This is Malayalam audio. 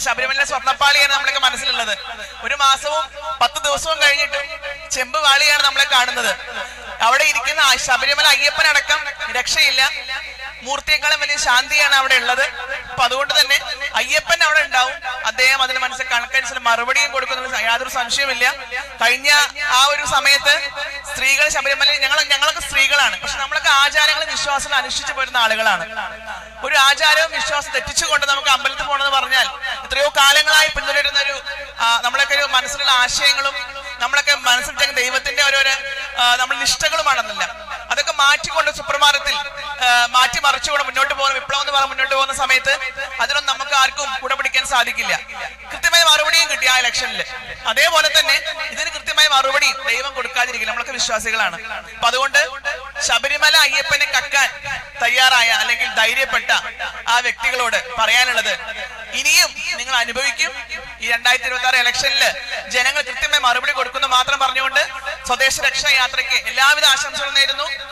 ശബരിമല സ്വർണ്ണപ്പാളിയാണ് നമ്മളൊക്കെ മനസ്സിലുള്ളത്. ഒരു മാസവും 10 ദിവസവും കഴിഞ്ഞിട്ടും ചെമ്പ് വാളിയാണ് നമ്മളെ കാണുന്നത്. അവിടെ ഇരിക്കുന്ന ശബരിമല അയ്യപ്പനടക്കം രക്ഷയില്ല. മൂർത്തിയെക്കാളും വലിയ ശാന്തിയാണ് അവിടെ ഉള്ളത്. അപ്പൊ അതുകൊണ്ട് തന്നെ അയ്യപ്പൻ അവിടെ ഉണ്ടാവും. അദ്ദേഹം അതിന് മനസ്സിൽ കണക്കനുസരിച്ച് മറുപടിയും കൊടുക്കുന്ന യാതൊരു സംശയമില്ല. കഴിഞ്ഞ ആ ഒരു സമയത്ത് സ്ത്രീകൾ ശബരിമല, ഞങ്ങളൊക്കെ സ്ത്രീകളാണ്, പക്ഷെ നമ്മളൊക്കെ ആചാരങ്ങളും വിശ്വാസങ്ങളും അനുഷ്ഠിച്ചു പോരുന്ന ആളുകളാണ്. ഒരു ആചാരവും വിശ്വാസം തെറ്റിച്ചുകൊണ്ട് നമുക്ക് അമ്പലത്തിൽ പോകണമെന്ന് പറഞ്ഞാൽ എത്രയോ കാലങ്ങളായി പിന്തുടരുന്ന ഒരു നമ്മളൊക്കെ ഒരു മനസ്സിലുള്ള ആശയങ്ങളും നമ്മളൊക്കെ മനസ്സിൽ ദൈവത്തിന്റെ ഓരോരോ നമ്മൾ നിഷ്ഠകളുമാണെന്നില്ല. അതൊക്കെ മാറ്റിക്കൊണ്ട് സുപ്രഭാതത്തിൽ മാറ്റിമറിച്ചുകൊണ്ട് മുന്നോട്ട് പോകുന്ന വിപ്ലവം എന്ന് പറഞ്ഞ് മുന്നോട്ട് പോകുന്ന സമയത്ത് അതിനൊന്നും നമുക്ക് ആർക്കും കൂടെ പിടിക്കാൻ സാധിക്കില്ല. കൃത്യമായ മറുപടിയും കിട്ടി ആ ഇലക്ഷനിൽ. അതേപോലെ തന്നെ ഇതിന് കൃത്യമായ മറുപടി ദൈവം കൊടുക്കാതിരിക്കില്ല. നമ്മളൊക്കെ വിശ്വാസികളാണ്. അപ്പൊ അതുകൊണ്ട് ശബരിമല അയ്യപ്പനെ കക്കാൻ തയ്യാറായ അല്ലെങ്കിൽ ധൈര്യപ്പെട്ട ആ വ്യക്തികളോട് പറയാനുള്ളത്, ഇനിയും നിങ്ങൾ അനുഭവിക്കും. ഈ 2026 ഇലക്ഷനില് ജനങ്ങൾ കൃത്യമായി മറുപടി കൊടുക്കുന്നു മാത്രം പറഞ്ഞുകൊണ്ട് സ്വദേശ രക്ഷാ യാത്രയ്ക്ക് എല്ലാവിധ ആശംസകളും നേരുന്നു.